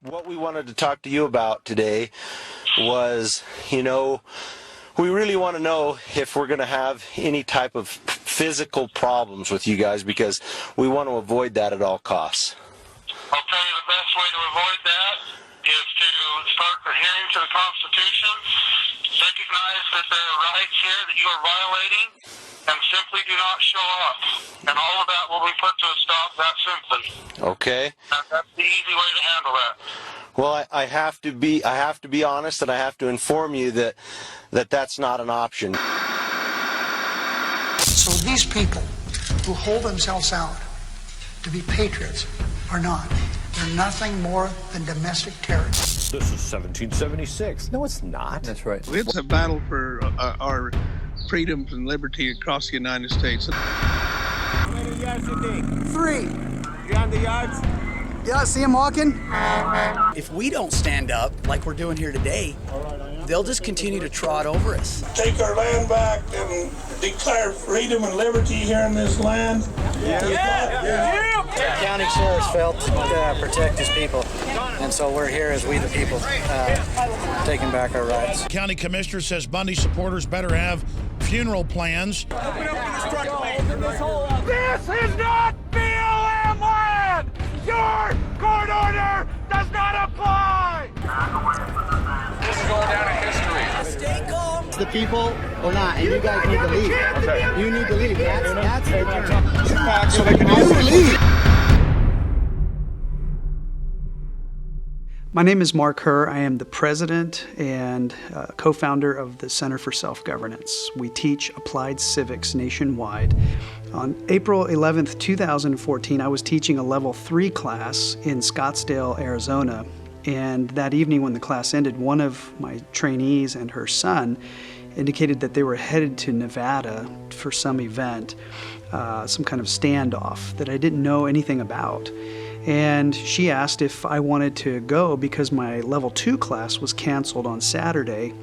What we wanted to talk to you about today was, we really want to know if we're going to have any type of physical problems with you guys, because we want to avoid that at all costs. I'll tell you the best way to avoid that is to start adhering to the Constitution, recognize that there are rights here that you are violating, and simply do not show up. And all of that will be put to a stop that simply. Okay. And that's the easy way to handle that. Well, I have to be honest, and I have to inform you that that's not an option. So these people who hold themselves out to be patriots are not. They're nothing more than domestic terrorists. This is 1776. No, it's not. That's right. It's a battle for our freedoms and liberty across the United States. How many yards you think? 3. You on the yards? Yeah, see him walking? If we don't stand up like we're doing here today, they'll just continue to trot over us. Take our land back and declare freedom and liberty here in this land. The county sheriff's felt to protect his people, and so we're here as we the people, taking back our rights. County commissioner says Bundy supporters better have funeral plans. This is not BLM land! Your court order does not apply! This is going down in history. Stay calm. The people or not, and you guys need to leave. Okay. You need to leave. That's the Back so they can leave. My name is Mark Herr. I am the president and co-founder of the Center for Self-Governance. We teach applied civics nationwide. On April 11th, 2014, I was teaching a level 3 class in Scottsdale, Arizona. And that evening when the class ended, one of my trainees and her son indicated that they were headed to Nevada for some event, some kind of standoff that I didn't know anything about. And she asked if I wanted to go because my level 2 class was canceled on Saturday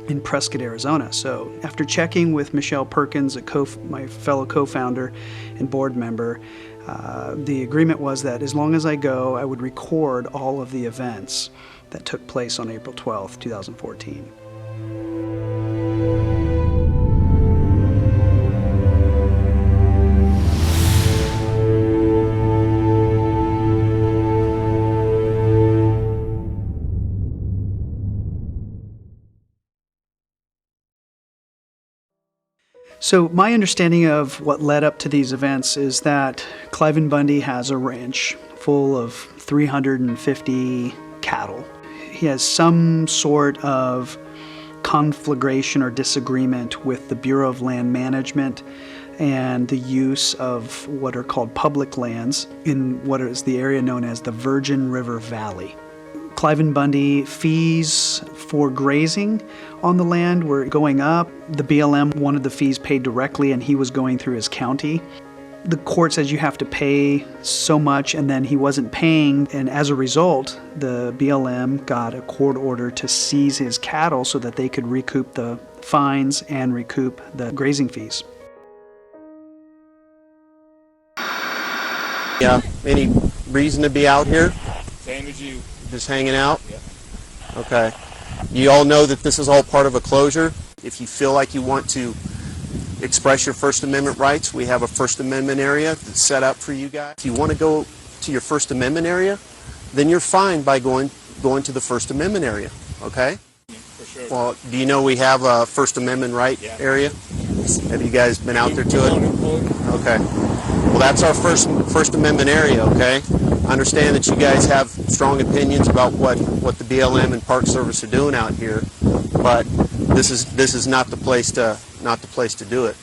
in Prescott, Arizona. So after checking with Michelle Perkins, my fellow co-founder and board member, the agreement was that as long as I go, I would record all of the events that took place on April 12th, 2014. So my understanding of what led up to these events is that Cliven Bundy has a ranch full of 350 cattle. He has some sort of conflagration or disagreement with the Bureau of Land Management and the use of what are called public lands in what is the area known as the Virgin River Valley. Cliven Bundy fees for grazing on the land were going up. The BLM wanted the fees paid directly, and he was going through his county. The court says you have to pay so much, and then he wasn't paying, and as a result, the BLM got a court order to seize his cattle so that they could recoup the fines and recoup the grazing fees. Yeah, any reason to be out here? Same as you. Just hanging out? Yep. Okay. You all know that this is all part of a closure. If you feel like you want to express your First Amendment rights, we have a First Amendment area that's set up for you guys. If you want to go to your First Amendment area, then you're fine by going to the First Amendment area, okay? For sure. Well, do you know we have a First Amendment right area? Have you guys been out there to it? Okay. Well, that's our First Amendment area, okay? I understand that you guys have strong opinions about what the BLM and Park Service are doing out here, but this is not the place to do it.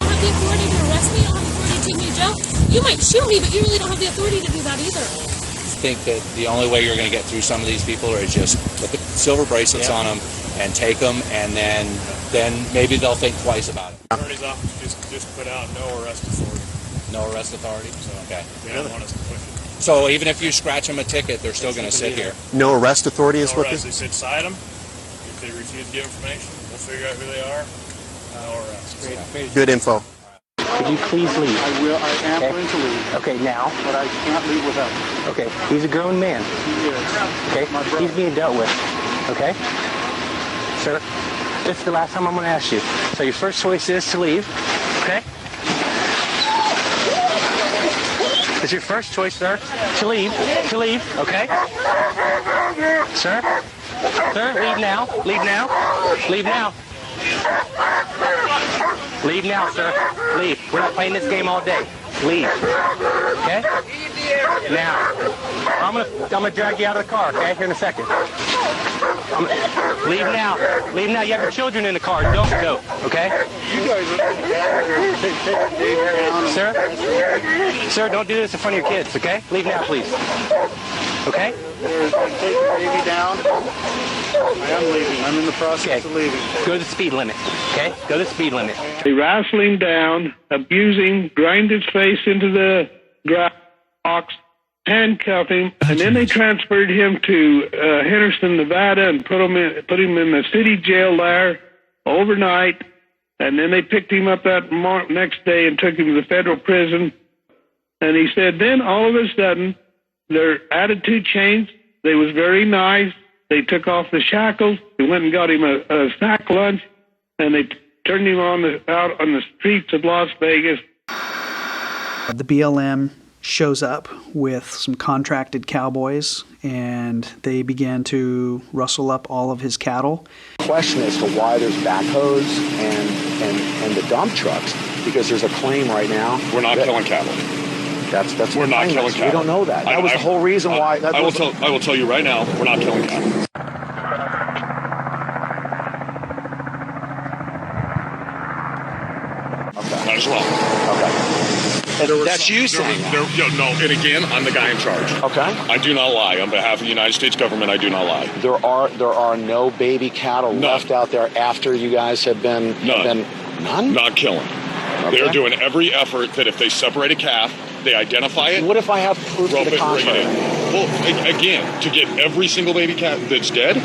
You don't have the authority to arrest me. You don't have the authority to take me to jail. You might shoot me, but you really don't have the authority to do that either. I think that the only way you're going to get through some of these people is just put the silver bracelets on them and take them, and then maybe they'll think twice about it. The attorney's office just put out no arrest authority. No arrest authority? So, okay. They don't want us to push it. So even if you scratch them a ticket, they're still going to sit here? No arrest authority is what They this? said cite them. If they refuse to give information, we'll figure out who they are. No arrest. Good info. Could you please leave? I will. I am going to leave. Okay, now. But I can't leave without you. Okay, he's a grown man. He is. Okay, he's being dealt with. Okay? Sir, this is the last time I'm going to ask you. So your first choice is to leave. Okay? It's your first choice, sir, to leave. To leave, okay? Sir? Sir, leave now. Leave now. Leave now. Leave now, sir. Leave. We're not playing this game all day. Leave. Okay? Now. I'm gonna drag you out of the car, okay? Here in a second. Leave now. Leave now. You have your children in the car. Don't go, okay? You guys are... Sir? Sir, don't do this in front of your kids, okay? Leave now, please. Okay? Take the baby down. I am leaving. I'm in the process of leaving. Go to the speed limit, okay? Go to the speed limit. They wrestled him down, abusing, grind his face into the grass box, handcuff him, and then they transferred him to Henderson, Nevada, and put him in the city jail there overnight. And then they picked him up that next day and took him to the federal prison. And he said, then all of a sudden, their attitude changed. They was very nice. They took off the shackles. They went and got him a sack lunch, and they turned him out on the streets of Las Vegas. The BLM shows up with some contracted cowboys, and they began to rustle up all of his cattle. Question as to why there's backhoes and the dump trucks, because there's a claim right now. We're not killing cattle. That's we're not killing cattle. We don't know that. That was the whole reason why. I will tell you right now, we're not killing cattle. Okay. That is wrong. Okay. That's you saying that. No, and again, I'm the guy in charge. Okay. I do not lie. On behalf of the United States government, I do not lie. There are no baby cattle left out there after you guys have been... None? Not killing. Okay. They're doing every effort that if they separate a calf, they identify it. What if I have proof to the contrary? Well, again, to get every single baby cat that's dead.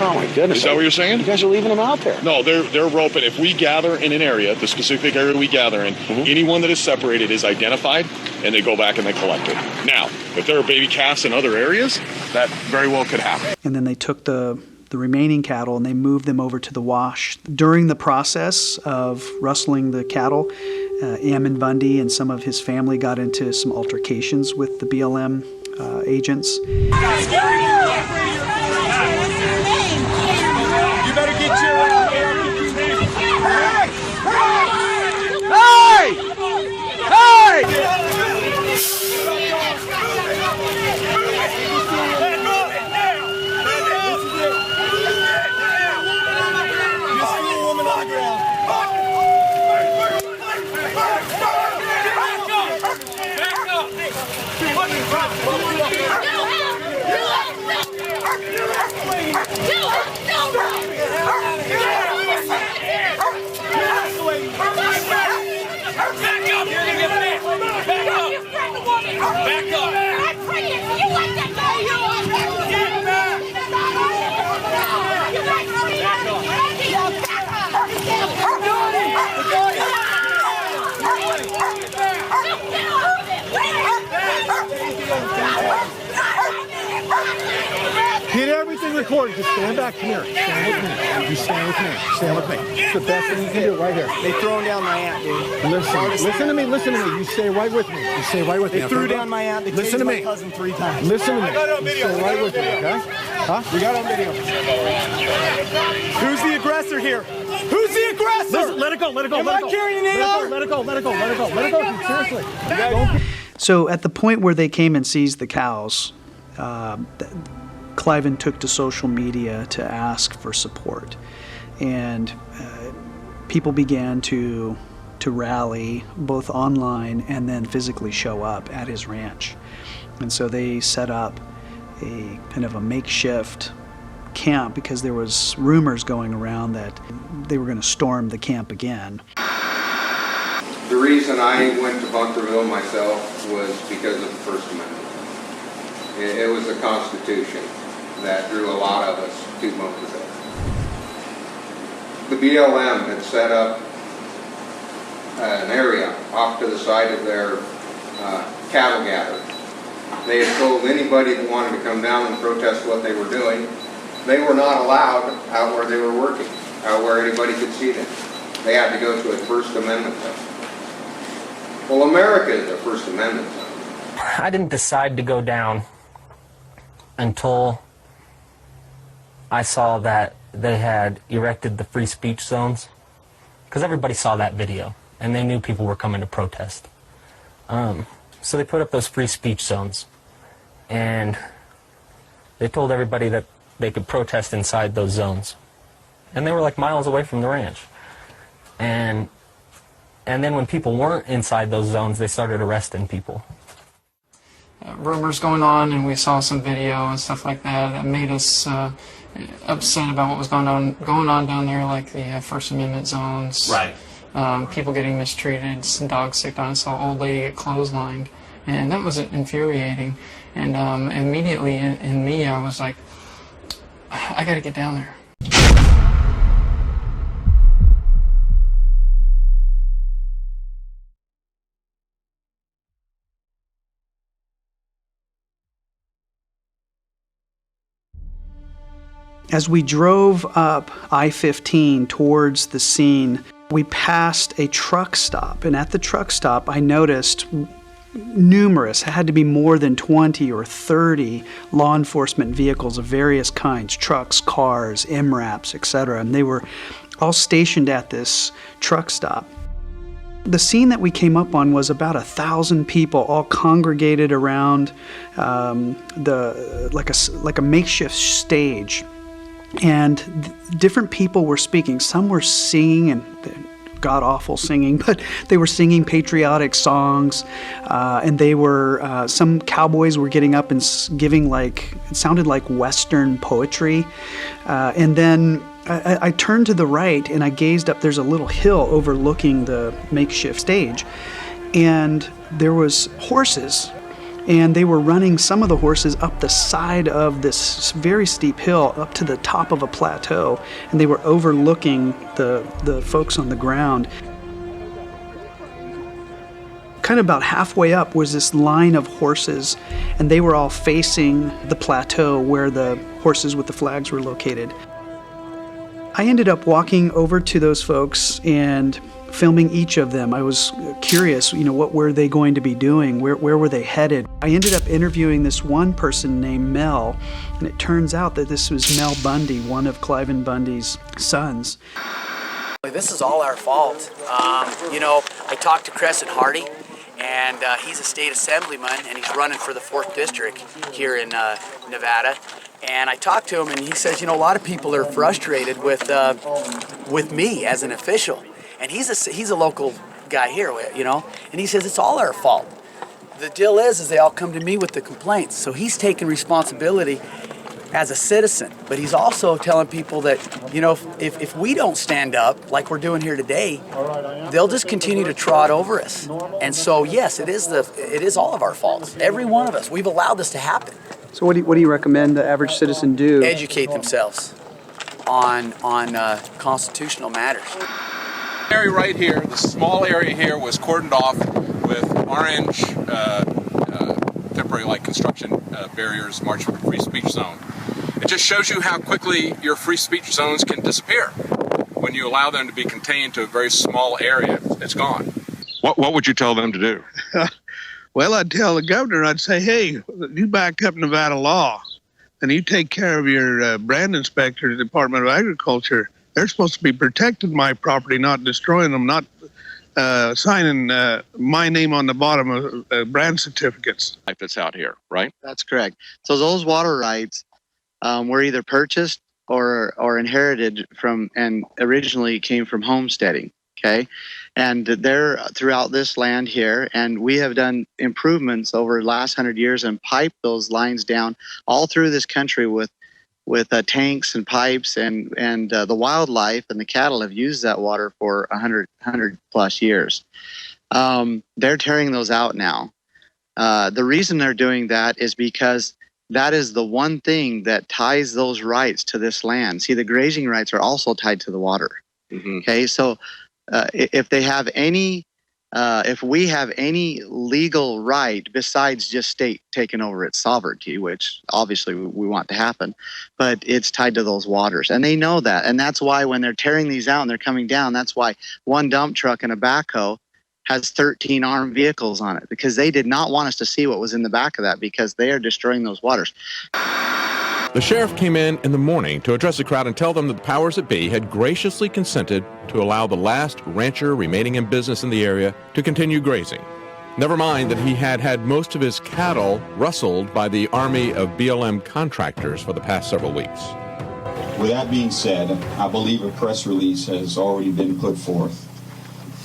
Oh my goodness! Is that what you're saying? You guys are leaving them out there. No, they're roping. If we gather in an area, the specific area we gather in, anyone that is separated is identified, and they go back and they collect it. Now, if there are baby calves in other areas, that very well could happen. And then they took the remaining cattle and they moved them over to the wash. During the process of rustling the cattle, Ammon Bundy and some of his family got into some altercations with the BLM agents. You better get your... Hey! Hey! Hey! Back up! I'm pregnant! You like that guy! Get back! Get everything recorded. Just stand back. Come here. Stand with me. You stand with me. Stand with me. It's the best thing you can do right here. They thrown down my aunt, dude. Listen to me. Listen to me. You stay right with me. You stay right with me. They threw down my aunt. They listen to me. My cousin 3 times. Listen to me. I got it on video. Stay right with me, okay? Huh? We got it on video. Who's the aggressor here? Who's the aggressor? Listen, let it go. Let it go. Am I carrying an AR? Let it go. Let it go. Let it go. Let it go. Seriously. So at the point where they came and seized the cows, Cliven took to social media to ask for support, and people began to rally both online and then physically show up at his ranch. And so they set up a kind of a makeshift camp because there was rumors going around that they were going to storm the camp again. The reason I went to Bunkerville myself was because of the First Amendment. It was the Constitution that drew a lot of us to Bunkerville. The BLM had set up an area off to the side of their cattle gather. They had told anybody that wanted to come down and protest what they were doing, they were not allowed out where they were working, out where anybody could see them. They had to go to a First Amendment zone. Well, America is a First Amendment zone. I didn't decide to go down until I saw that they had erected the free speech zones, because everybody saw that video and they knew people were coming to protest. So they put up those free speech zones, and they told everybody that they could protest inside those zones, and they were like miles away from the ranch. And then when people weren't inside those zones, they started arresting people. Rumors going on, and we saw some video and stuff like that made us upset about what was going on down there, like the First Amendment zones. Right. People getting mistreated, some dogs sicked on, saw old lady get clotheslined, and that was infuriating. And immediately in me, I was like, I got to get down there. As we drove up I-15 towards the scene, we passed a truck stop, and at the truck stop I noticed numerous, it had to be more than 20 or 30 law enforcement vehicles of various kinds, trucks, cars, MRAPs, etc., and they were all stationed at this truck stop. The scene that we came up on was about 1,000 people all congregated around like a makeshift stage. And different people were speaking. Some were singing, and god-awful singing, but they were singing patriotic songs, and they were, some cowboys were getting up and giving it sounded like Western poetry. And then I turned to the right and I gazed up. There's a little hill overlooking the makeshift stage, and there was horses. And they were running some of the horses up the side of this very steep hill up to the top of a plateau, and they were overlooking the folks on the ground. Kind of about halfway up was this line of horses, and they were all facing the plateau where the horses with the flags were located. I ended up walking over to those folks and filming each of them. I was curious, what were they going to be doing? Where were they headed? I ended up interviewing this one person named Mel, and it turns out that this was Mel Bundy, one of Cliven Bundy's sons. This is all our fault. I talked to Crescent Hardy, and he's a state assemblyman, and he's running for the 4th District here in Nevada. And I talked to him, and he says, a lot of people are frustrated with me as an official. And he's a local guy here, and he says it's all our fault. The deal is they all come to me with the complaints. So he's taking responsibility as a citizen, but he's also telling people that, if we don't stand up like we're doing here today, they'll just continue to trot over us. And so, yes, it is all of our faults. Every one of us. We've allowed this to happen. So what do you recommend the average citizen do? Educate themselves on constitutional matters. Area right here, the small area here, was cordoned off with orange temporary light construction barriers marked for the free speech zone. It just shows you how quickly your free speech zones can disappear when you allow them to be contained to a very small area. It's gone. What would you tell them to do? Well, I'd tell the governor, I'd say, hey, you back up Nevada law and you take care of your brand inspector, the Department of Agriculture. They're supposed to be protecting my property, not destroying them, not signing my name on the bottom of brand certificates. That's out here, right? That's correct. So those water rights were either purchased or inherited from, and originally came from homesteading, okay? And they're throughout this land here, and we have done improvements over the last 100 years and piped those lines down all through this country with tanks and pipes, and the wildlife and the cattle have used that water for 100 plus years. They're tearing those out now. The reason they're doing that is because that is the one thing that ties those rights to this land. See, the grazing rights are also tied to the water. Okay, so if they have any if we have any legal right besides just state taking over its sovereignty, which obviously we want to happen, but it's tied to those waters. And they know that. And that's why when they're tearing these out and they're coming down, that's why one dump truck and a backhoe has 13 armed vehicles on it, because they did not want us to see what was in the back of that, because they are destroying those waters. The sheriff came in the morning to address the crowd and tell them that the powers that be had graciously consented to allow the last rancher remaining in business in the area to continue grazing. Never mind that he had had most of his cattle rustled by the army of BLM contractors for the past several weeks. With that being said, I believe a press release has already been put forth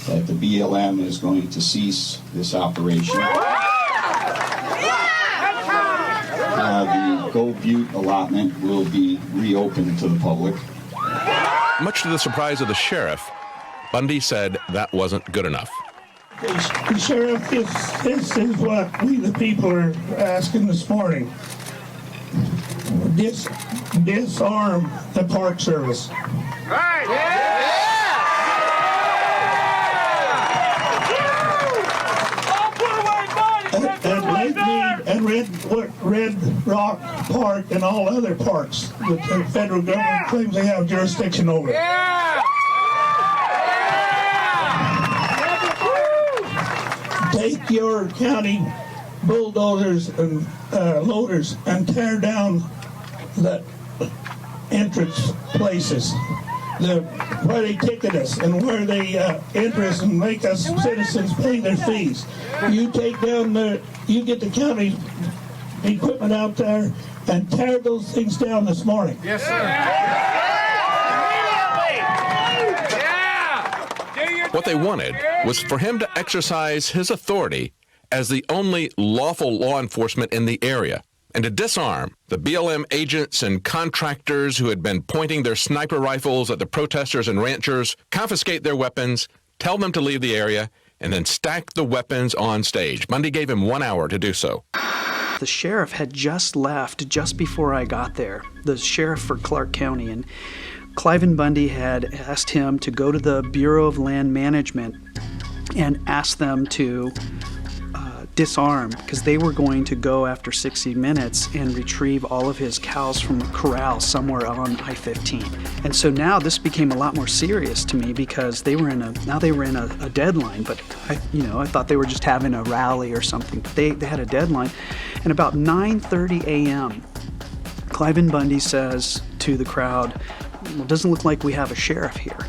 that the BLM is going to cease this operation. The Gold Butte allotment will be reopened to the public. Much to the surprise of the sheriff, Bundy said that wasn't good enough. Sheriff, this is what we the people are asking this morning. Disarm the Park Service. Right. Yeah. And Red Rock Park and all other parks that the federal government claims they have jurisdiction over. Yeah. Take your county bulldozers and loaders and tear down the entrance places, where they ticket us and where they enter us and make us citizens pay their fees. You take down you get the county equipment out there and tear those things down this morning. Yes, sir. What they wanted was for him to exercise his authority as the only lawful law enforcement in the area and to disarm the BLM agents and contractors who had been pointing their sniper rifles at the protesters and ranchers, confiscate their weapons, tell them to leave the area, and then stack the weapons on stage. Bundy gave him 1 hour to do so. The sheriff had just left just before I got there, the sheriff for Clark County, and Cliven Bundy had asked him to go to the Bureau of Land Management and ask them to disarm, because they were going to go after 60 minutes and retrieve all of his cows from the corral somewhere on I-15. And so now this became a lot more serious to me, because they were in a deadline. But I thought they were just having a rally or something. But they had a deadline. And about 9:30 a.m., Cliven Bundy says to the crowd, "Well, it doesn't look like we have a sheriff here."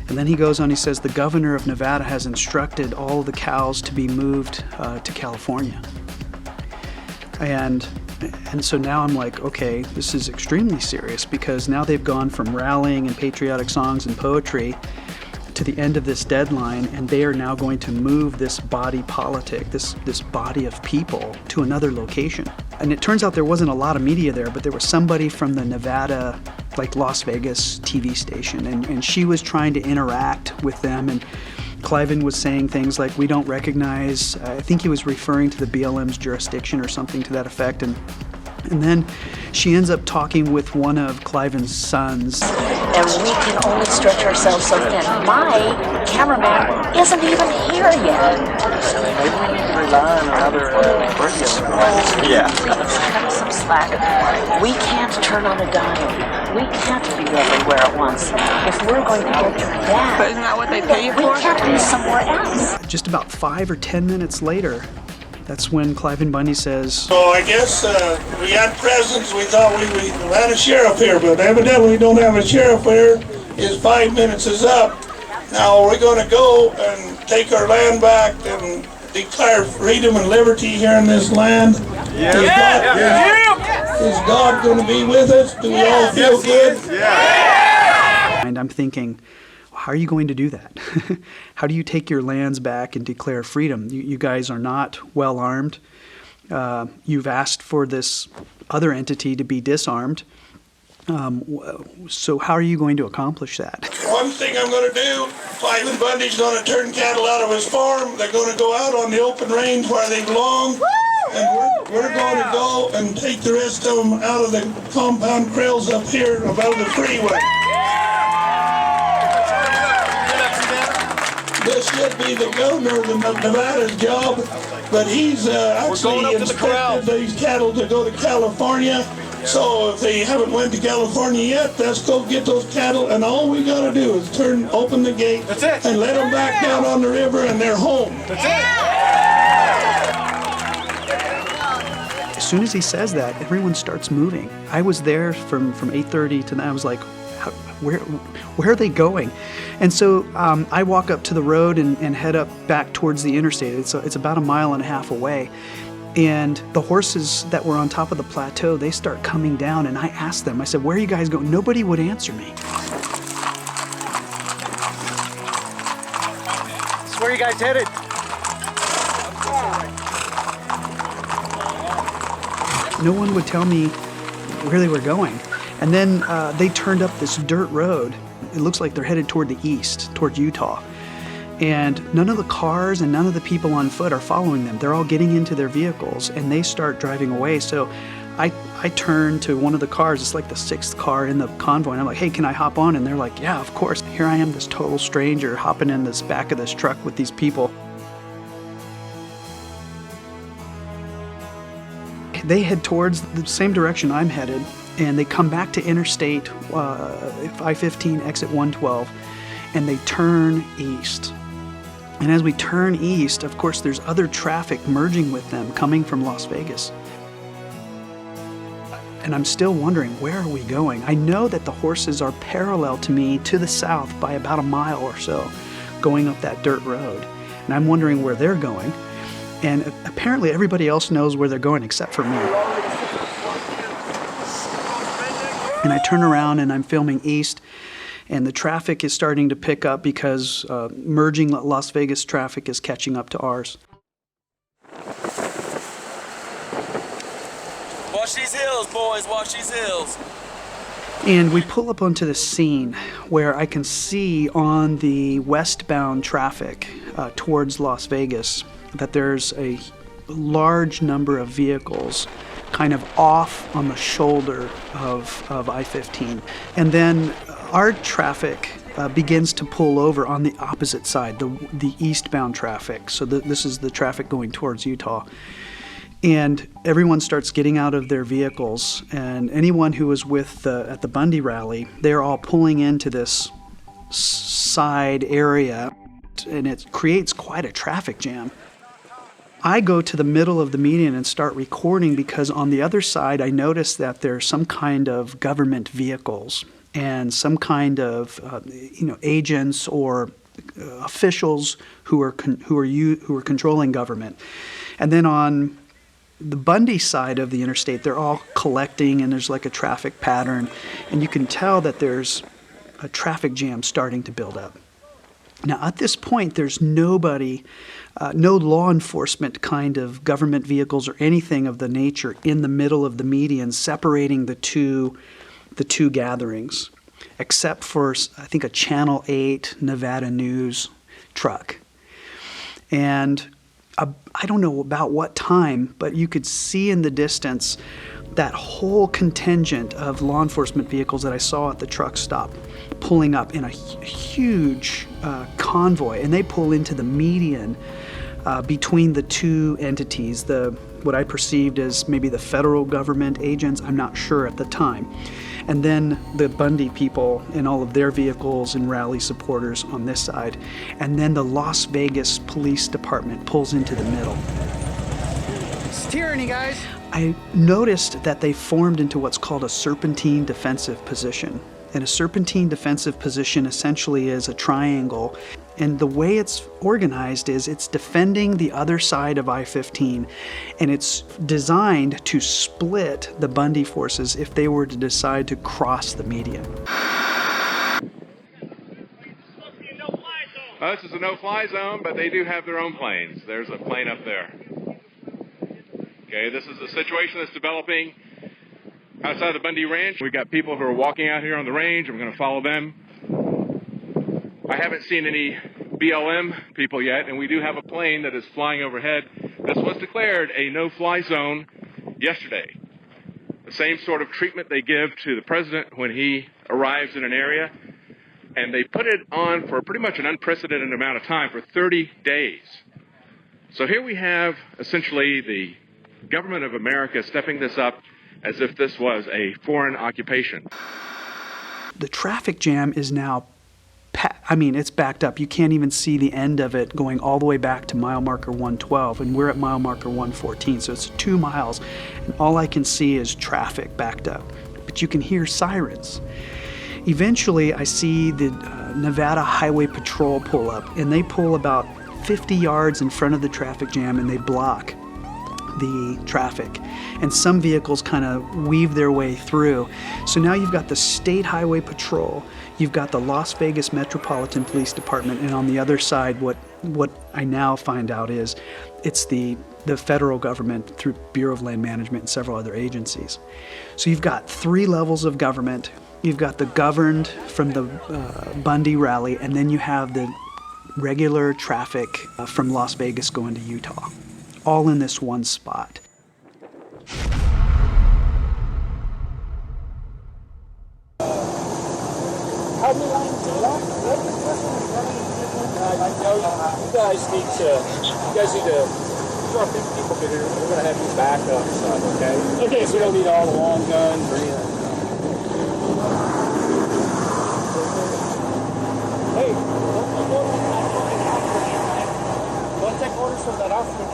And then he goes on, he says, the governor of Nevada has instructed all of the cows to be moved to California. And so now I'm like, okay, this is extremely serious, because now they've gone from rallying and patriotic songs and poetry to the end of this deadline, and they are now going to move this body politic, this body of people, to another location. And it turns out there wasn't a lot of media there, but there was somebody from the Nevada, like Las Vegas TV station, and she was trying to interact with them, and Cliven was saying things like, we don't recognize, I think he was referring to the BLM's jurisdiction or something to that effect, and then she ends up talking with one of Cliven's sons. And we can only stretch ourselves so thin. My cameraman isn't even here yet. Maybe we need to rely on another radio. Yeah. Please cut us some slack. We can't turn on a dime. We can't be everywhere at once. If we're going to get that, but isn't that what they pay you for? We can't be somewhere else. Just about 5 or 10 minutes later, that's when Cliven Bundy says, So I guess we had presence. We thought we had a sheriff here, but evidently we don't have a sheriff here. His 5 minutes is up. Now we're going to go and take our land back and declare freedom and liberty here in this land. Is God going to be with us? Do we all feel good? And I'm thinking, how are you going to do that? How do you take your lands back and declare freedom? You guys are not well armed. You've asked for this other entity to be disarmed. So how are you going to accomplish that? One thing I'm going to do, Cliven Bundy's going to turn cattle out of his farm. They're going to go out on the open range where they belong. And we're going to go and take the rest of them out of the compound krills up here above the freeway. This should be the governor of Nevada's job, but he's actually inspected these cattle to go to California. So if they haven't went to California yet, let's go get those cattle, and all we got to do is open the gate and let them back down on the river, and they're home. That's it. As soon as he says that, everyone starts moving. I was there from 8:30 to now. I was like, where are they going? And so I walk up to the road and head up back towards the interstate. It's about 1.5 miles away. And the horses that were on top of the plateau, they start coming down, and I asked them, I said, where are you guys going? Nobody would answer me. So where are you guys headed? No one would tell me where they were going. And then they turned up this dirt road. It looks like they're headed toward the east, towards Utah. And none of the cars and none of the people on foot are following them. They're all getting into their vehicles, and they start driving away. So I turn to one of the cars. It's like the 6th car in the convoy. And I'm like, hey, can I hop on? And they're like, yeah, of course. Here I am, this total stranger, hopping in this back of this truck with these people. They head towards the same direction I'm headed, and they come back to Interstate 515, exit 112, and they turn east. And as we turn east, of course, there's other traffic merging with them coming from Las Vegas. And I'm still wondering, where are we going? I know that the horses are parallel to me to the south by about 1 mile or so, going up that dirt road. And I'm wondering where they're going. And apparently everybody else knows where they're going except for me. And I turn around and I'm filming east, and the traffic is starting to pick up because merging Las Vegas traffic is catching up to ours. Watch these hills, boys, watch these hills. And we pull up onto the scene where I can see on the westbound traffic towards Las Vegas that there's a large number of vehicles kind of off on the shoulder of I-15. And then our traffic begins to pull over on the opposite side, the eastbound traffic. So this is the traffic going towards Utah. And everyone starts getting out of their vehicles, and anyone who was at the Bundy rally, they're all pulling into this side area, and it creates quite a traffic jam. I go to the middle of the median and start recording because on the other side I notice that there's some kind of government vehicles and some kind of agents or officials who are controlling government. And then on the Bundy side of the interstate, they're all collecting, and there's like a traffic pattern, and you can tell that there's a traffic jam starting to build up. Now, at this point, there's nobody, no law enforcement kind of government vehicles or anything of the nature in the middle of the median separating the two gatherings, except for, I think, a Channel 8 Nevada News truck. And I don't know about what time, but you could see in the distance that whole contingent of law enforcement vehicles that I saw at the truck stop pulling up in a huge convoy, and they pull into the median between the two entities, what I perceived as maybe the federal government agents, I'm not sure at the time, and then the Bundy people and all of their vehicles and rally supporters on this side, and then the Las Vegas Police Department pulls into the middle. It's tyranny, guys. I noticed that they formed into what's called a serpentine defensive position. And a serpentine defensive position essentially is a triangle. And the way it's organized is it's defending the other side of I-15. And it's designed to split the Bundy forces if they were to decide to cross the median. This is a no-fly zone, but they do have their own planes. There's a plane up there. Okay, this is a situation that's developing outside the Bundy Ranch. We've got people who are walking out here on the range, and we're going to follow them. I haven't seen any BLM people yet, and we do have a plane that is flying overhead. This was declared a no-fly zone yesterday. The same sort of treatment they give to the president when he arrives in an area. And they put it on for pretty much an unprecedented amount of time, for 30 days. So here we have essentially the government of America stepping this up as if this was a foreign occupation. The traffic jam is now, it's backed up. You can't even see the end of it going all the way back to mile marker 112, and we're at mile marker 114, so it's 2 miles, and all I can see is traffic backed up. But you can hear sirens. Eventually, I see the Nevada Highway Patrol pull up, and they pull about 50 yards in front of the traffic jam, and they block the traffic. And some vehicles kind of weave their way through. So now you've got the State Highway Patrol, you've got the Las Vegas Metropolitan Police Department, and on the other side, what I now find out is it's the federal government through Bureau of Land Management and several other agencies. So you've got 3 levels of government. You've got the governed from the Bundy rally, and then you have the regular traffic from Las Vegas going to Utah, all in this one spot. How many lines do you have? I know you guys need to, you are 50 people here, we're going to have you back up and stuff, okay? Okay, so we don't need all the long guns or anything. Hey, don't take orders from that outfit.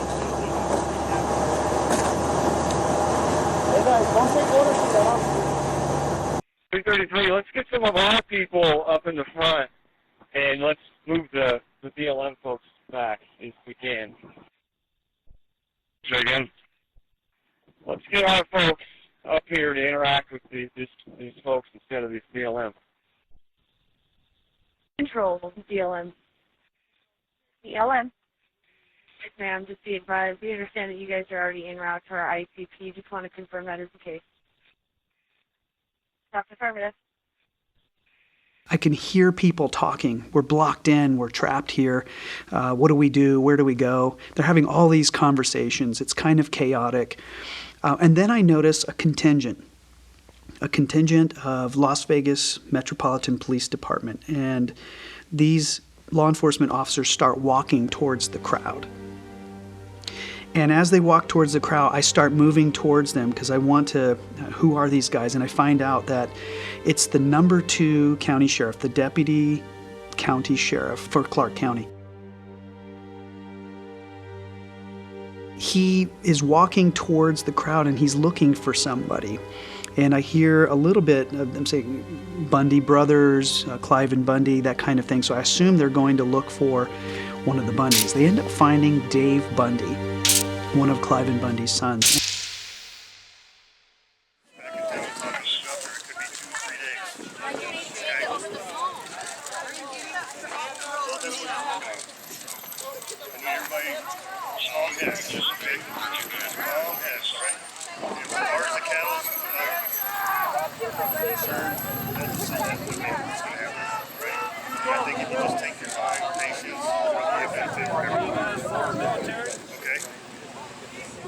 Hey guys, don't take orders from that outfit. 333, let's get some of our people up in the front, and let's move the BLM folks back if we can. Say again? Let's get our folks up here to interact with these folks instead of these BLM. Control BLM. BLM. Yes, ma'am. Just be advised. We understand that you guys are already en route to our ICP. Just want to confirm that is the case. Stop affirmative. I can hear people talking. We're blocked in. We're trapped here. What do we do? Where do we go? They're having all these conversations. It's kind of chaotic. And then I notice a contingent of Las Vegas Metropolitan Police Department. And these law enforcement officers start walking towards the crowd. And as they walk towards the crowd, I start moving towards them because I want to, who are these guys? And I find out that it's the number 2 county sheriff, the deputy county sheriff for Clark County. He is walking towards the crowd and he's looking for somebody. And I hear a little bit of them saying Bundy brothers, Clive and Bundy, that kind of thing. So I assume they're going to look for one of the Bundys. They end up finding Dave Bundy, one of Clive and Bundy's sons.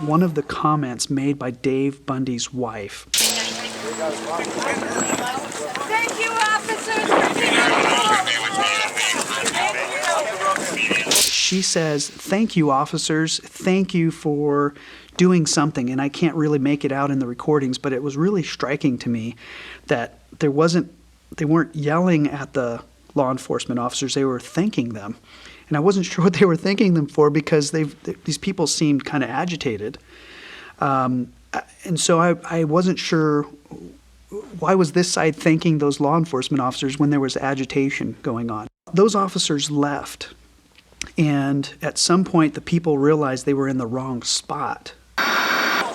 One of the comments made by Dave Bundy's wife. Thank you, officers. She says, "Thank you, officers. Thank you for doing something." And I can't really make it out in the recordings, but it was really striking to me that they weren't yelling at the law enforcement officers. They were thanking them. And I wasn't sure what they were thanking them for because these people seemed kind of agitated. And so I wasn't sure, why was this side thanking those law enforcement officers when there was agitation going on? Those officers left. And at some point, the people realized they were in the wrong spot.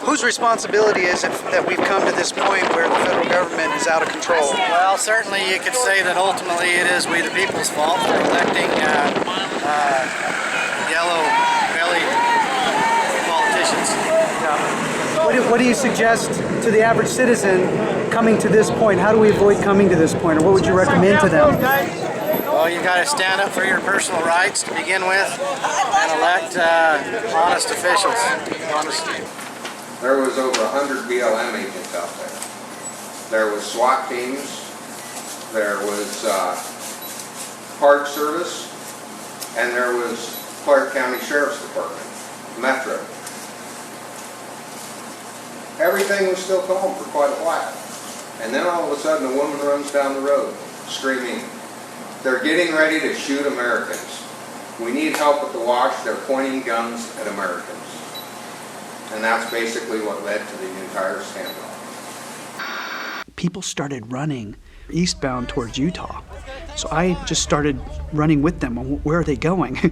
Whose responsibility is it that we've come to this point where the federal government is out of control? Well, certainly you could say that ultimately it is we the people's fault for electing yellow-bellied politicians. Yeah. What do you suggest to the average citizen coming to this point? How do we avoid coming to this point, or what would you recommend to them? Well, you got to stand up for your personal rights to begin with and elect honest officials. Honesty. There was over 100 BLM agents out there. There was SWAT teams. There was Park Service, and there was Clark County Sheriff's Department, Metro. Everything was still calm for quite a while. And then all of a sudden a woman runs down the road screaming, "They're getting ready to shoot Americans. We need help at the wash. They're pointing guns at Americans." And that's basically what led to the entire standoff. People started running eastbound towards Utah. So I just started running with them. Where are they going?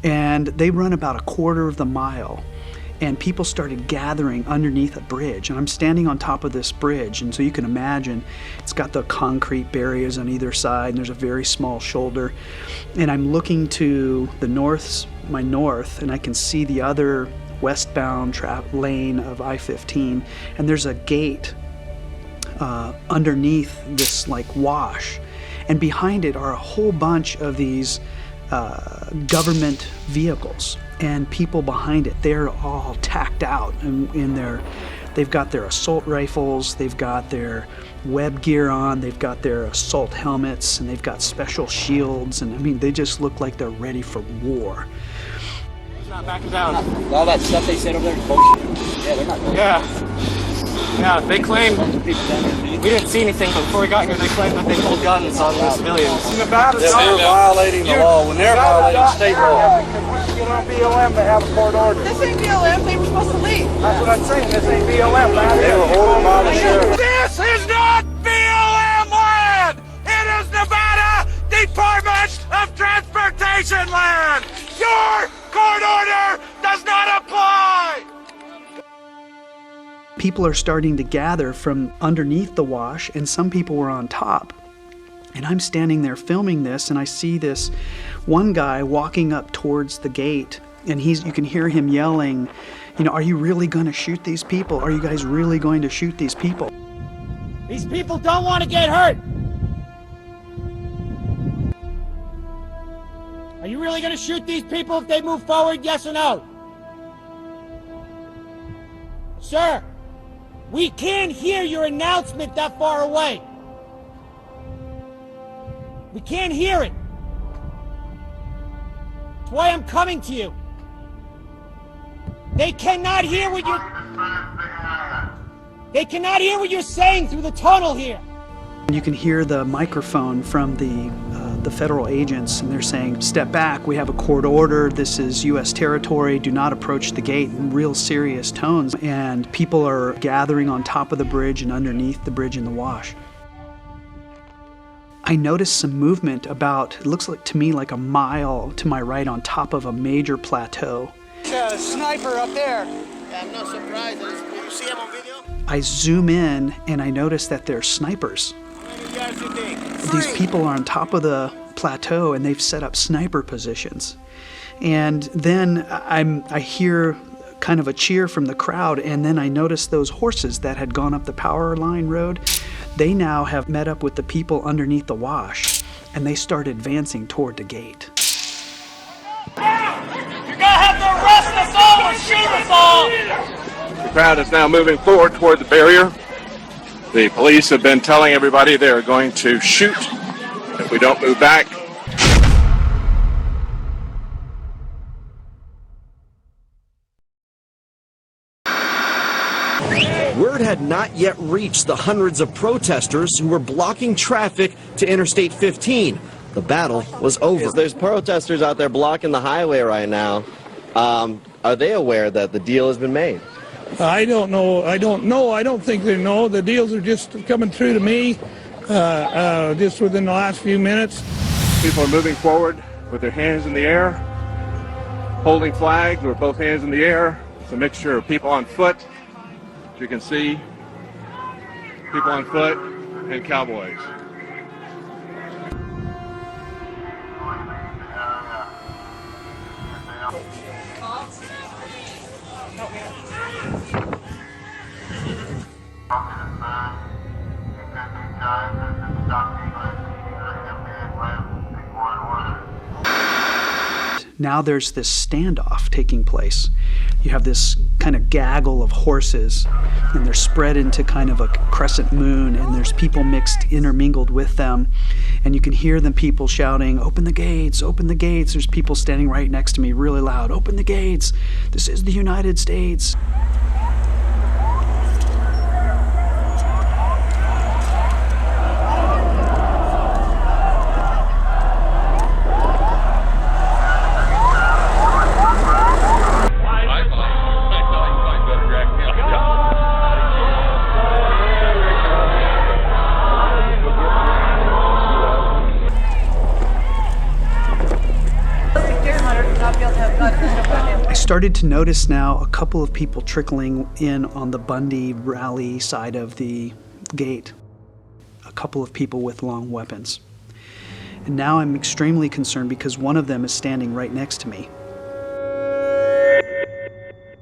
And they run about a quarter of the mile. And people started gathering underneath a bridge. And I'm standing on top of this bridge. And so you can imagine it's got the concrete barriers on either side. And there's a very small shoulder. And I'm looking to the my north, and I can see the other westbound lane of I-15. And there's a gate underneath this like wash. And behind it are a whole bunch of these government vehicles and people behind it. They're all tacked out they've got their assault rifles, they've got their web gear on, they've got their assault helmets, and they've got special shields, and I mean, they just look like they're ready for war. It's not backing down. All that stuff they said over there is bullshit. Yeah, they're not going. Yeah, they claim, we didn't see anything, but before we got here, they claimed that they pulled guns on the civilians. They're violating the law when they're violating state law. Once you get on BLM, they have a court order. This ain't BLM, they were supposed to leave. That's what I'm saying, this ain't BLM. They were ordered by the sheriff. This is not BLM land! It is Nevada Department of Transportation land! Your court order does not apply! People are starting to gather from underneath the wash, and some people were on top. And I'm standing there filming this, and I see this one guy walking up towards the gate, and you can hear him yelling, you know, "Are you really going to shoot these people? Are you guys really going to shoot these people?" These people don't want to get hurt! Are you really going to shoot these people if they move forward, yes or no? Sir, we can't hear your announcement that far away. We can't hear it. That's why I'm coming to you. They cannot hear what you're saying through the tunnel here. You can hear the microphone from the federal agents, and they're saying, "Step back, we have a court order, this is U.S. territory, do not approach the gate," in real serious tones. And people are gathering on top of the bridge and underneath the bridge in the wash. I noticed some movement it looks like to me like a mile to my right on top of a major plateau. There's a sniper up there. Yeah, I'm not surprised. Did you see him on video? I zoom in and I notice that they're snipers. These people are on top of the plateau and they've set up sniper positions. And then I hear kind of a cheer from the crowd, and then I notice those horses that had gone up the power line road, they now have met up with the people underneath the wash, and they start advancing toward the gate. You're gonna have to arrest us all or shoot us all! The crowd is now moving forward toward the barrier. The police have been telling everybody they are going to shoot if we don't move back. Word had not yet reached the hundreds of protesters who were blocking traffic to Interstate 15. The battle was over. There's protesters out there blocking the highway right now. Are they aware that the deal has been made? I don't know. I don't think they know. The deals are just coming through to me just within the last few minutes. People are moving forward with their hands in the air, holding flags with both hands in the air. It's a mixture of people on foot, as you can see, people on foot, and cowboys. Now there's this standoff taking place. You have this kind of gaggle of horses, and they're spread into kind of a crescent moon, and there's people intermingled with them, and you can hear the people shouting, "Open the gates, open the gates." There's people standing right next to me really loud, "Open the gates, this is the United States." I started to notice now a couple of people trickling in on the Bundy rally side of the gate. A couple of people with long weapons. And now I'm extremely concerned because one of them is standing right next to me.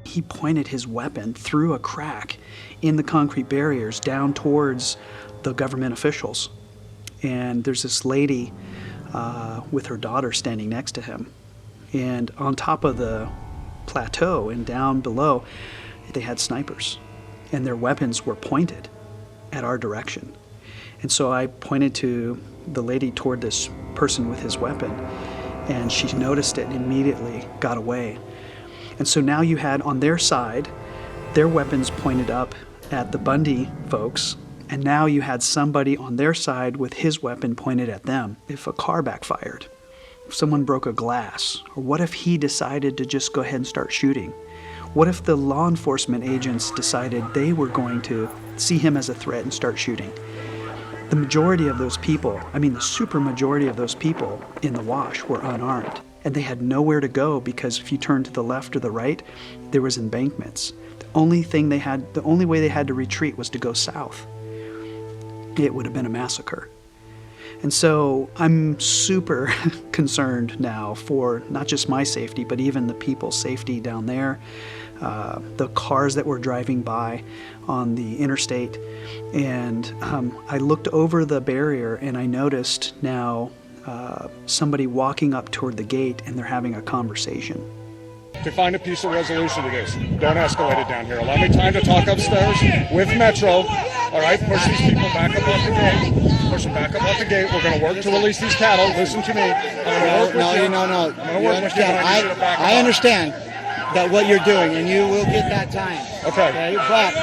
He pointed his weapon through a crack in the concrete barriers down towards the government officials. And there's this lady with her daughter standing next to him. And on top of the plateau and down below, they had snipers, and their weapons were pointed at our direction. And so I pointed to the lady toward this person with his weapon, and she noticed it and immediately got away. And so now you had on their side, their weapons pointed up at the Bundy folks, and now you had somebody on their side with his weapon pointed at them. If a car backfired, if someone broke a glass, or what if he decided to just go ahead and start shooting? What if the law enforcement agents decided they were going to see him as a threat and start shooting? The majority of those people, I mean the super majority of those people in the wash were unarmed, and they had nowhere to go because if you turned to the left or the right, there was embankments. The only way they had to retreat was to go south. It would have been a massacre. And so I'm super concerned now for not just my safety, but even the people's safety down there, the cars that were driving by on the interstate. And I looked over the barrier and I noticed now somebody walking up toward the gate and they're having a conversation. To find a peaceful resolution to this. Don't escalate it down here. Allow me time to talk upstairs with Metro. All right, push these people back up off the gate. Push them back up off the gate. We're going to work to release these cattle. Listen to me. I understand that what you're doing, and you will get that time. Okay. But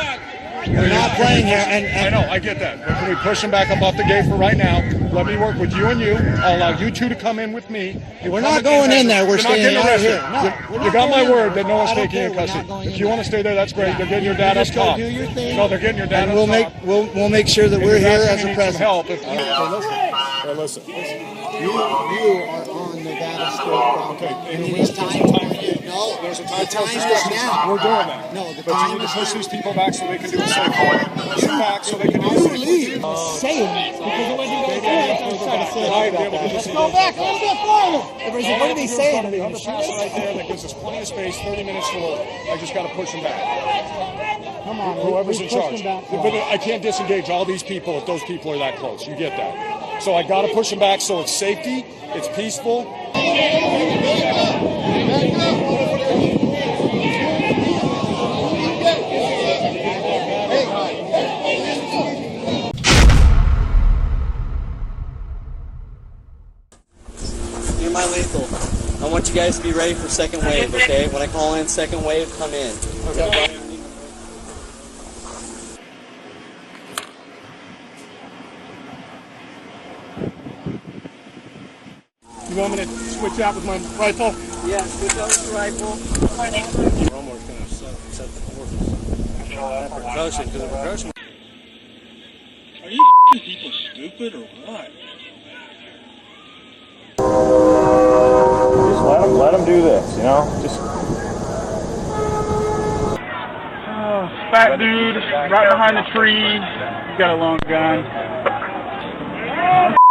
we're not playing here. I know, I get that. But can we push them back up off the gate for right now? Let me work with you and you. I'll allow you two to come in with me. We're not going in there. We're staying out here. No, you got my word that no one's taking in custody. If you want to stay there, that's great. They're getting your dad up top. No, they're getting your dad up top. We'll make sure that we're here as a presence. Help. Listen. You are on Nevada State property. And it is time for you. No, there's a time the time is now. We're doing that. No, the but time you need is to push now. these people back so they can do it safely. Push them back so they can do it safely. Saying that because it wasn't going to try to say about that. Let's go back a little bit farther. What are they saying? The underpass right there that gives us plenty of space, 30 minutes to work. I just got to push them back. Come on, whoever's in charge. But I can't disengage all these people if those people are that close. You get that. So I got to push them back so it's safety, it's peaceful. My lethal. I want you guys to be ready for second wave, okay? When I call in second wave, come in. Okay. You want me to switch out with my rifle? Yeah, switch out with your rifle. We're almost going to set the course. Percussion, because the percussion. Are you people stupid or what? Just let them do this, you know? Just. Fat dude, right behind the tree. He's got a long gun.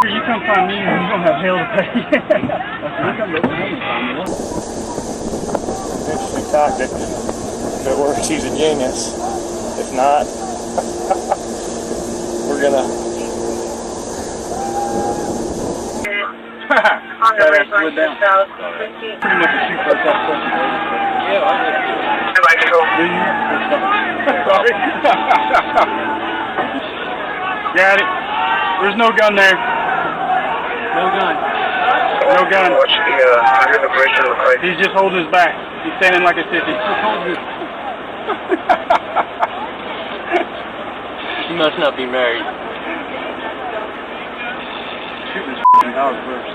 You come find me, and you don't have hell to pay. Interesting tactic. If it works, he's a genius. If not, we're gonna. On the way slid down. Pretty much a shoot protester. Yeah, I like to go. Do you? Sorry. Got it. There's no gun there. No gun. No gun. He's just holding his back. He's standing like a sissy. He must not be married. Shoot this dog first.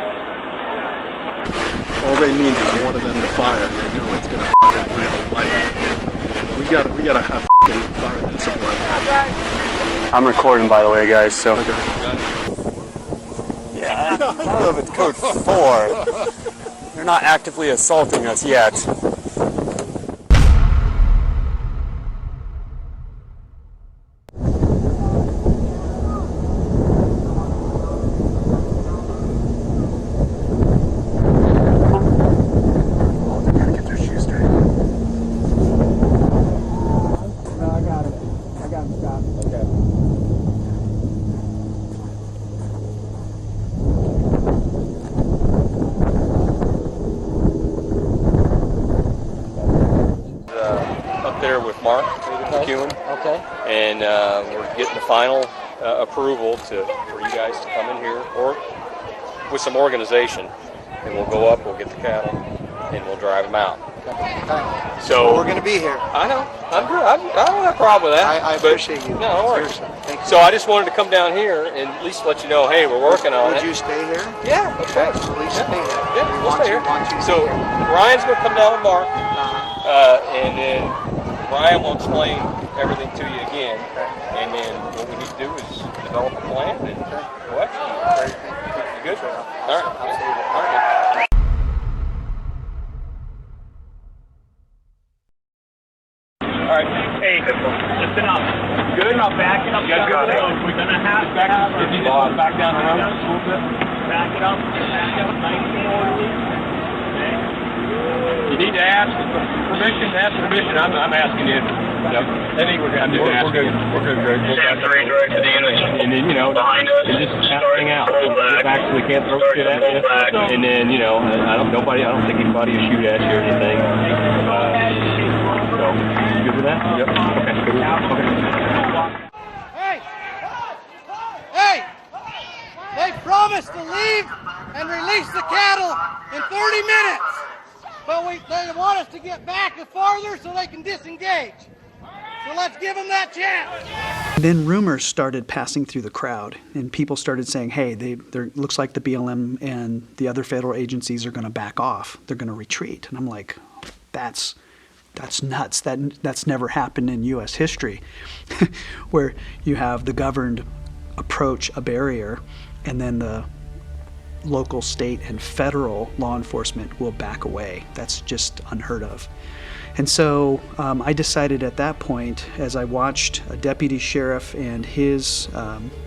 All they need is one of them to fire. They know it's gonna real light. We gotta have fire that somewhere. I'm recording, by the way, guys. So. Yeah, I don't know if it's code 4. They're not actively assaulting us yet. And we're getting the final approval for you guys to come in here, or with some organization, and we'll go up, we'll get the cattle, and we'll drive them out. So we're going to be here. I know. I'm good. I don't have a problem with that. I appreciate you. No, don't worry. Thank you. So I just wanted to come down here and at least let you know, hey, we're working on it. Would you stay here? Yeah, okay. Please stay here. Yeah, we'll stay here. So Ryan's going to come down with Mark, and then Ryan will explain everything to you again, and then what we need to do is develop a plan and go execute. You good? All right. All right. All right. Hey, listen up. Good. I'll back it up. We're gonna have back. If you just back down the road a little bit. Back it up. Back up. Nice and orderly. You need to ask permission. I'm asking you. Yep. I think we're good. We're good. Greg. We'll back up. And then, behind us, and just hang out. Actually can't throw shit at you. And then, I don't think anybody will shoot at you or anything. So, you good with that? Yep. Okay. Hey! They promised to leave and release the cattle in 30 minutes. But they want us to get back farther so they can disengage. So let's give them that chance. Then rumors started passing through the crowd, and people started saying, hey, there looks like the BLM and the other federal agencies are going to back off. They're going to retreat. And I'm like, that's nuts. That's never happened in U.S. history, where you have the governed approach a barrier, and then the local, state, and federal law enforcement will back away. That's just unheard of. And so I decided at that point, as I watched a deputy sheriff and his,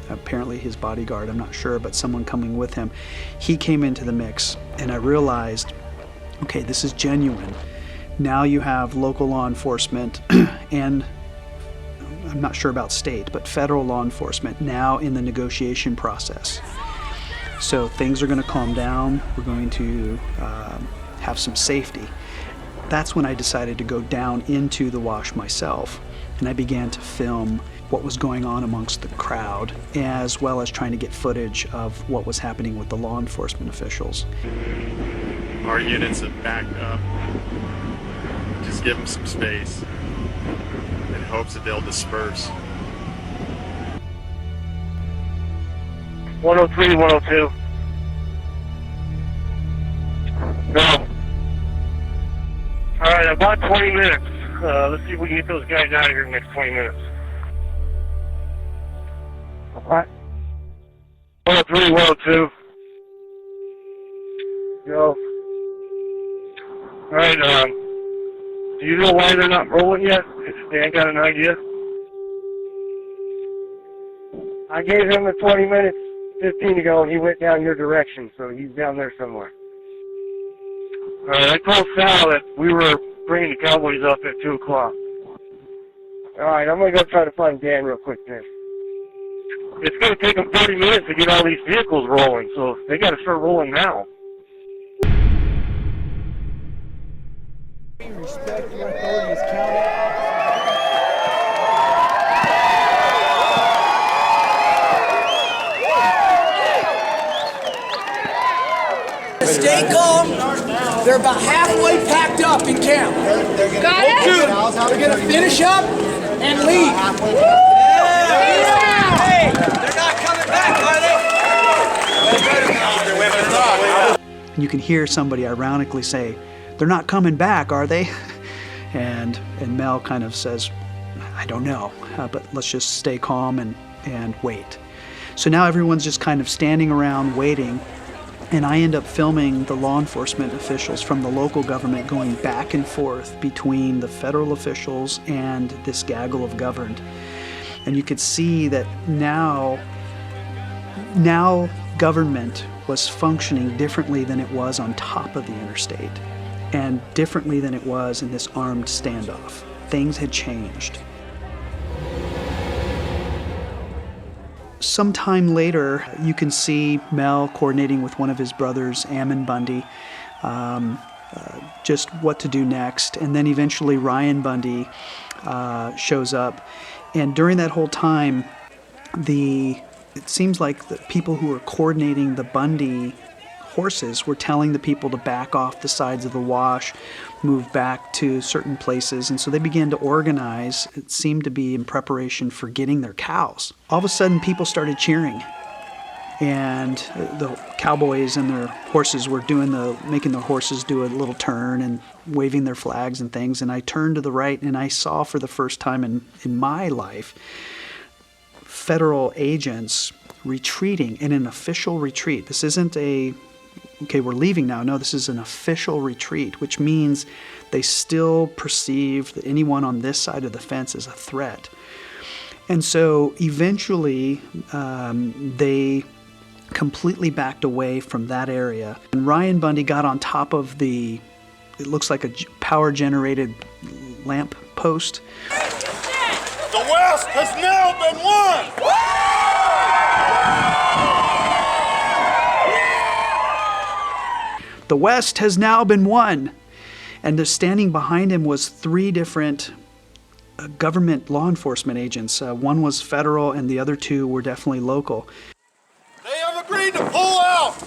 apparently his bodyguard, I'm not sure, but someone coming with him, he came into the mix, and I realized, okay, this is genuine. Now you have local law enforcement and I'm not sure about state, but federal law enforcement now in the negotiation process. So things are going to calm down. We're going to have some safety. That's when I decided to go down into the wash myself, and I began to film what was going on amongst the crowd, as well as trying to get footage of what was happening with the law enforcement officials. Our units have backed up. Just give them some space in hopes that they'll disperse. 103, 102. No. All right, about 20 minutes. Let's see if we can get those guys out of here in the next 20 minutes. All right. 103, 102. Go. All right, do you know why they're not rolling yet? They ain't got an idea? I gave him the 20 minutes 15 ago, and he went down your direction, so he's down there somewhere. All right, I told Sal that we were bringing the Cowboys up at 2 o'clock. All right, I'm going to go try to find Dan real quick there. it's going to take them 30 minutes to get all these vehicles rolling, so they got to start rolling now. Respect your authority as county. Stay calm. They're about halfway packed up in camp. Got it? They're going to finish up and leave. Hey, they're not coming back, are they? And you can hear somebody ironically say, "They're not coming back, are they?" And Mel kind of says, "I don't know, but let's just stay calm and wait." So now everyone's just kind of standing around waiting. And I end up filming the law enforcement officials from the local government going back and forth between the federal officials and this gaggle of governed. And you could see that now government was functioning differently than it was on top of the interstate, and differently than it was in this armed standoff. Things had changed. Sometime later, you can see Mel coordinating with one of his brothers, Ammon Bundy, just what to do next. And then eventually Ryan Bundy shows up. And during that whole time, it seems like the people who were coordinating the Bundy horses were telling the people to back off the sides of the wash, move back to certain places, and so they began to organize. It seemed to be in preparation for getting their cows. All of a sudden, people started cheering, and the cowboys and their horses were making their horses do a little turn and waving their flags and things. And I turned to the right, and I saw for the first time in my life federal agents retreating in an official retreat. This isn't okay, we're leaving now. No, this is an official retreat, which means they still perceive that anyone on this side of the fence is a threat. And so eventually they completely backed away from that area. And Ryan Bundy got on top of it looks like a power-generated lamp post. The West has now been won! The West has now been won. And standing behind him was 3 different government law enforcement agents. One was federal and the other 2 were definitely local. They have agreed to pull out.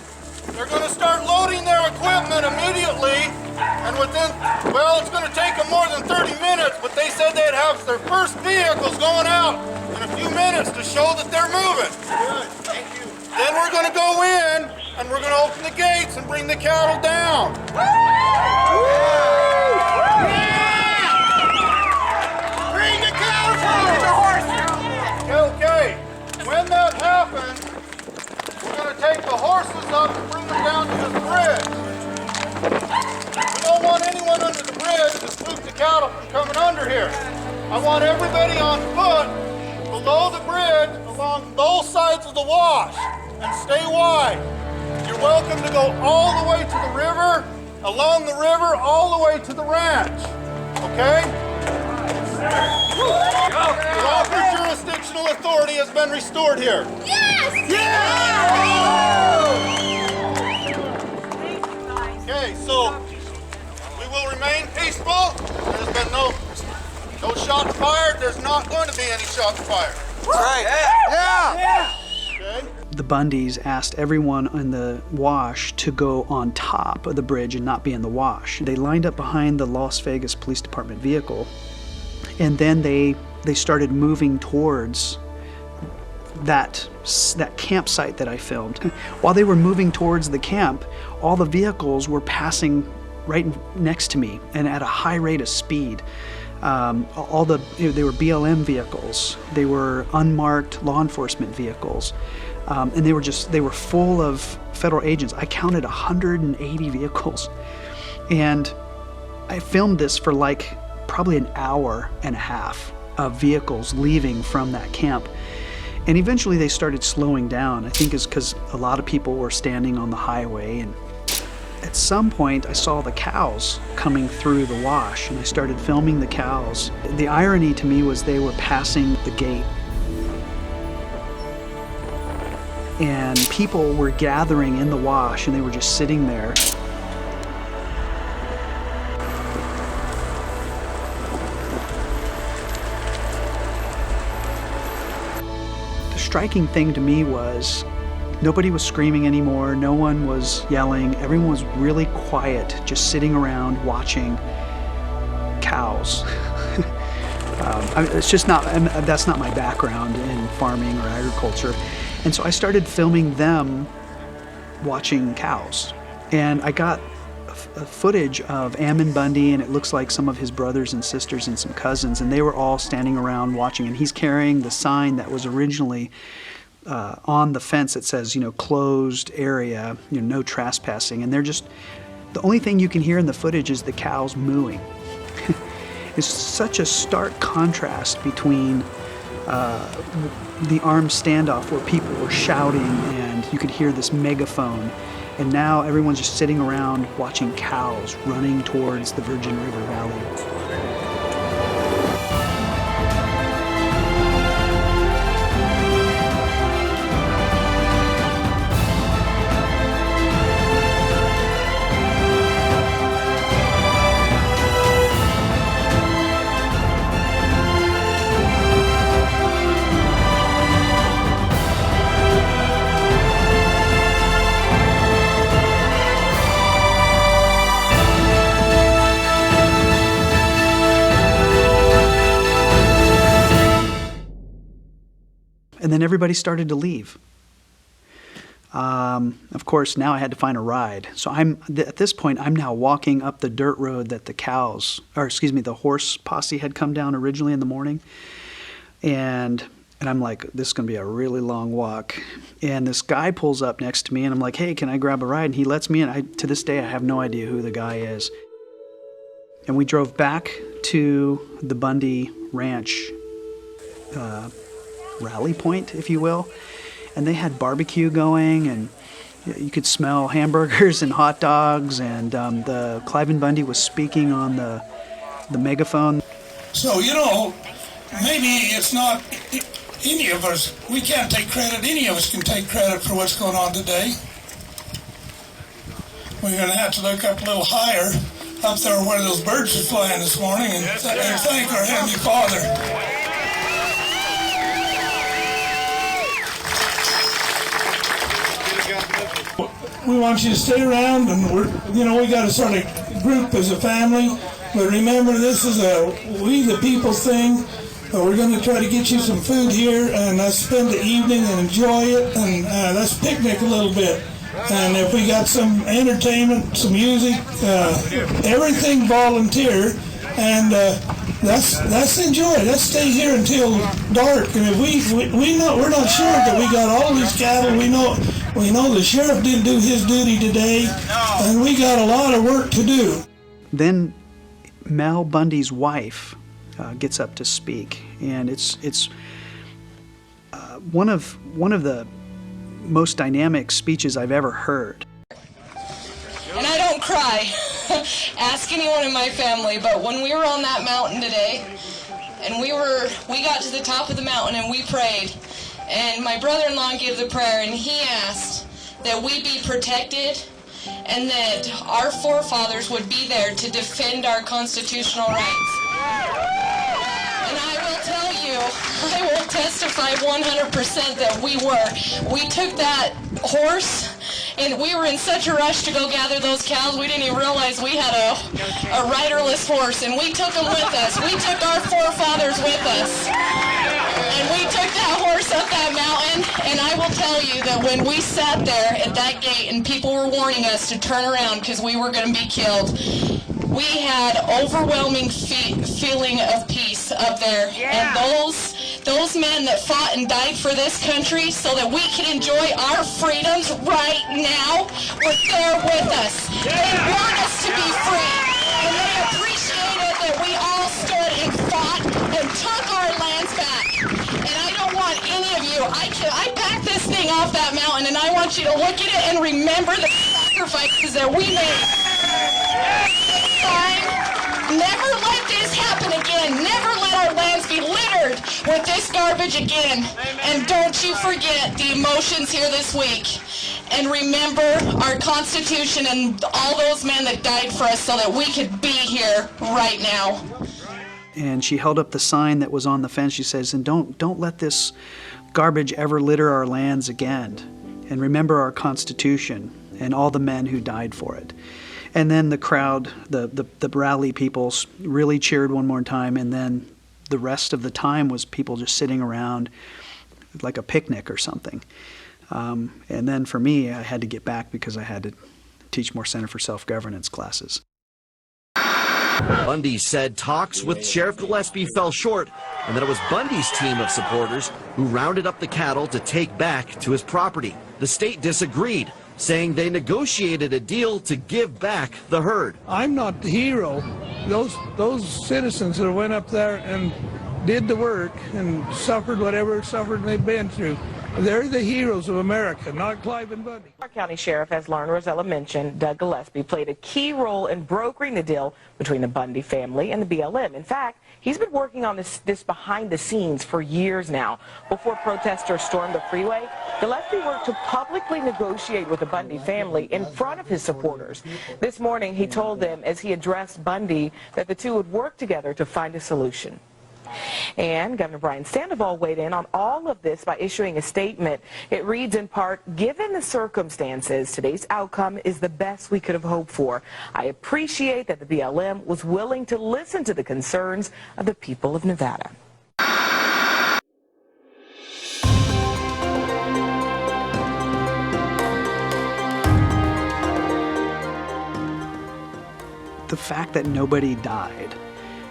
They're going to start loading their equipment immediately. And it's going to take them more than 30 minutes, but they said they'd have their first vehicles going out in a few minutes to show that they're moving. Good, thank you. Then we're going to go in, and we're going to open the gates and bring the cattle down. Bring the cattle down! Okay, when that happens, we're going to take the horses up and bring them down to this bridge. We don't want anyone under the bridge to spook the cattle from coming under here. I want everybody on foot below the bridge along both sides of the wash, and stay wide. You're welcome to go all the way to the river, along the river, all the way to the ranch. Okay? Proper jurisdictional authority has been restored here. Yes! Yeah! Okay, so we will remain peaceful. There's been no shots fired. There's not going to be any shots fired. That's right. Yeah! Okay. The Bundys asked everyone in the wash to go on top of the bridge and not be in the wash. They lined up behind the Las Vegas Police Department vehicle, and then they started moving towards that campsite that I filmed. While they were moving towards the camp, all the vehicles were passing right next to me and at a high rate of speed. They were BLM vehicles, they were unmarked law enforcement vehicles, and they were full of federal agents. I counted 180 vehicles, and I filmed this for probably an hour and a half of vehicles leaving from that camp. And eventually they started slowing down. I think it's because a lot of people were standing on the highway, and at some point I saw the cows coming through the wash, and I started filming the cows. The irony to me was they were passing the gate. and people were gathering in the wash, and they were just sitting there. The striking thing to me was nobody was screaming anymore, no one was yelling, everyone was really quiet, just sitting around watching cows. It's just not, that's not my background in farming or agriculture. And so I started filming them watching cows. And I got footage of Ammon Bundy, and it looks like some of his brothers and sisters and some cousins, and they were all standing around watching. And he's carrying the sign that was originally on the fence that says, you know, closed area, you know, no trespassing. And they're just, the only thing you can hear in the footage is the cows mooing. It's such a stark contrast between the armed standoff where people were shouting and you could hear this megaphone, and now everyone's just sitting around watching cows running towards the Virgin River Valley. And then everybody started to leave. Of course, now I had to find a ride. So at this point, I'm now walking up the dirt road that the horse posse had come down originally in the morning. And I'm like, this is going to be a really long walk. And this guy pulls up next to me, and I'm like, hey, can I grab a ride? And he lets me in. To this day, I have no idea who the guy is. And we drove back to the Bundy Ranch rally point, if you will, and they had barbecue going, and you could smell hamburgers and hot dogs, and the Cliven Bundy was speaking on the megaphone. So, you know, maybe it's not any of us, we can't take credit, any of us can take credit for what's going on today. We're going to have to look up a little higher, up there where those birds are flying this morning, and thank our Heavenly Father. We want you to stay around, and we got to sort of group as a family. But remember, this is a we the people thing. We're going to try to get you some food here, and let's spend the evening and enjoy it, and let's picnic a little bit. And if we got some entertainment, some music, everything volunteer, and let's enjoy it. Let's stay here until dark. And if we're not sure that we got all these cattle. We know the sheriff didn't do his duty today, and we got a lot of work to do. Then Mel Bundy's wife gets up to speak, and it's one of the most dynamic speeches I've ever heard. And I don't cry. Ask anyone in my family, but when we were on that mountain today, and we got to the top of the mountain and we prayed, and my brother-in-law gave the prayer, and he asked that we be protected and that our forefathers would be there to defend our constitutional rights. And I will tell you, I will testify 100% that we were. We took that horse, and we were in such a rush to go gather those cows, we didn't even realize we had a riderless horse, and we took them with us. We took our forefathers with us. And we took that horse up that mountain, and I will tell you that when we sat there at that gate and people were warning us to turn around because we were going to be killed, we had overwhelming feeling of peace up there. Yeah. And those men that fought and died for this country so that we can enjoy our freedoms right now were there with us. Yeah. They want us to be free, and they appreciated that we all stood and fought and took our lands back. And I don't want any of you, I packed this thing off that mountain, and I want you to look at it and remember the sacrifices that we made. Never let this happen again. Never let our lands be littered with this garbage again. And don't you forget the emotions here this week. And remember our Constitution and all those men that died for us so that we could be here right now. And she held up the sign that was on the fence. She says, and don't let this garbage ever litter our lands again. And remember our Constitution and all the men who died for it. And then the crowd, the rally people really cheered one more time, and then the rest of the time was people just sitting around like a picnic or something. And then for me, I had to get back because I had to teach more Center for Self-Governance classes. Bundy said talks with Sheriff Gillespie fell short, and that it was Bundy's team of supporters who rounded up the cattle to take back to his property. The state disagreed, saying they negotiated a deal to give back the herd. I'm not the hero. Those citizens that went up there and did the work and suffered whatever suffering they've been through, they're the heroes of America, not Clive and Bundy. Our county sheriff, as Lauren Rosella mentioned, Doug Gillespie, played a key role in brokering the deal between the Bundy family and the BLM. In fact, he's been working on this behind the scenes for years now. Before protesters stormed the freeway, Gillespie worked to publicly negotiate with the Bundy family in front of his supporters. This morning, he told them as he addressed Bundy that the two would work together to find a solution. And Governor Standoff weighed in on all of this by issuing a statement. It reads in part, given the circumstances, today's outcome is the best we could have hoped for. I appreciate that the BLM was willing to listen to the concerns of the people of Nevada. The fact that nobody died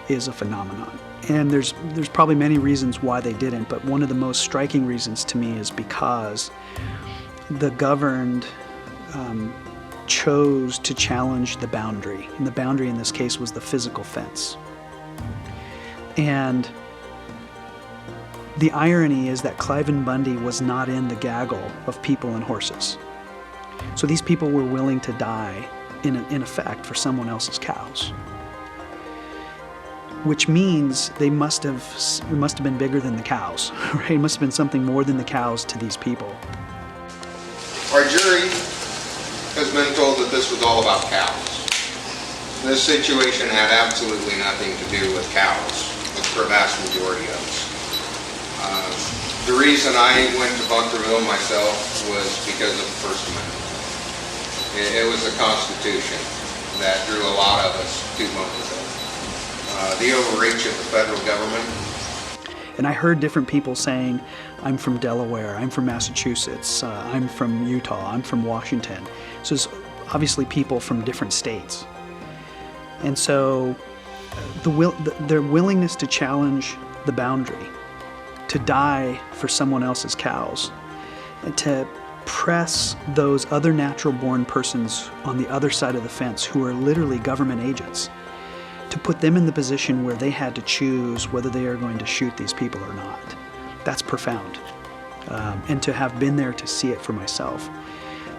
is a phenomenon. And there's probably many reasons why they didn't, but one of the most striking reasons to me is because the governed chose to challenge the boundary. And the boundary in this case was the physical fence. And the irony is that Clive and Bundy was not in the gaggle of people and horses. So these people were willing to die, in effect, for someone else's cows. Which means it must have been bigger than the cows, right? It must have been something more than the cows to these people. Our jury has been told that this was all about cows. This situation had absolutely nothing to do with cows, the vast majority of us. The reason I went to Bunkerville myself was because of the First Amendment. It was the Constitution that drew a lot of us to Bunkerville. The overreach of the federal government. And I heard different people saying, I'm from Delaware, I'm from Massachusetts, I'm from Utah, I'm from Washington. So it's obviously people from different states. And so their willingness to challenge the boundary, to die for someone else's cows, and to press those other natural-born persons on the other side of the fence who are literally government agents, to put them in the position where they had to choose whether they are going to shoot these people or not. That's profound. And to have been there to see it for myself.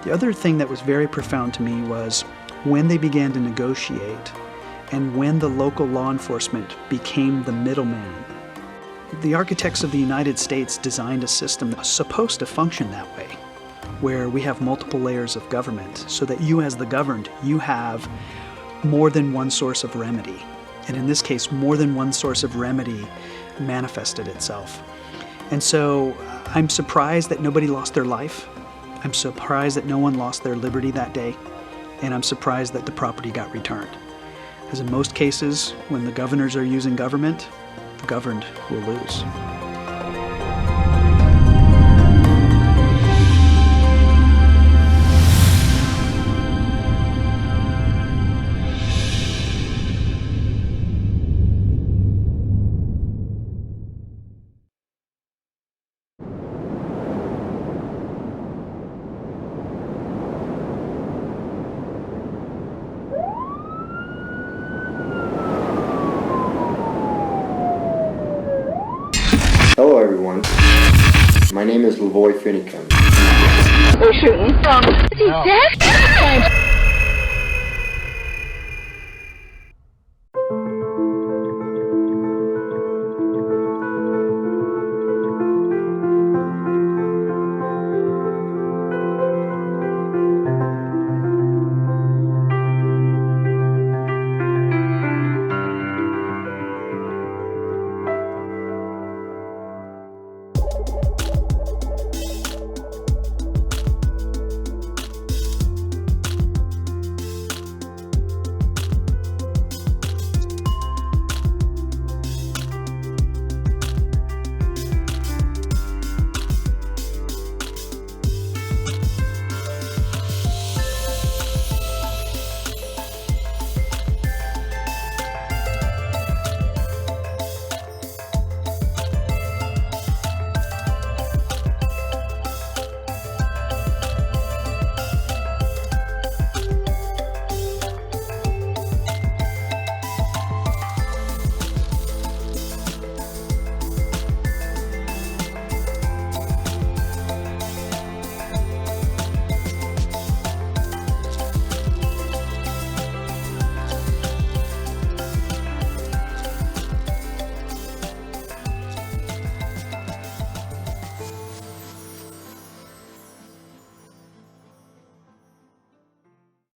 The other thing that was very profound to me was when they began to negotiate and when the local law enforcement became the middleman. The architects of the United States designed a system that's supposed to function that way, where we have multiple layers of government so that you as the governed, you have more than one source of remedy. And in this case, more than one source of remedy manifested itself. And so I'm surprised that nobody lost their life. I'm surprised that no one lost their liberty that day. And I'm surprised that the property got returned. Because in most cases, when the governors are using government, the governed will lose. Hello everyone, my name is Lavoy Finicum. We're shooting from... Is he dead?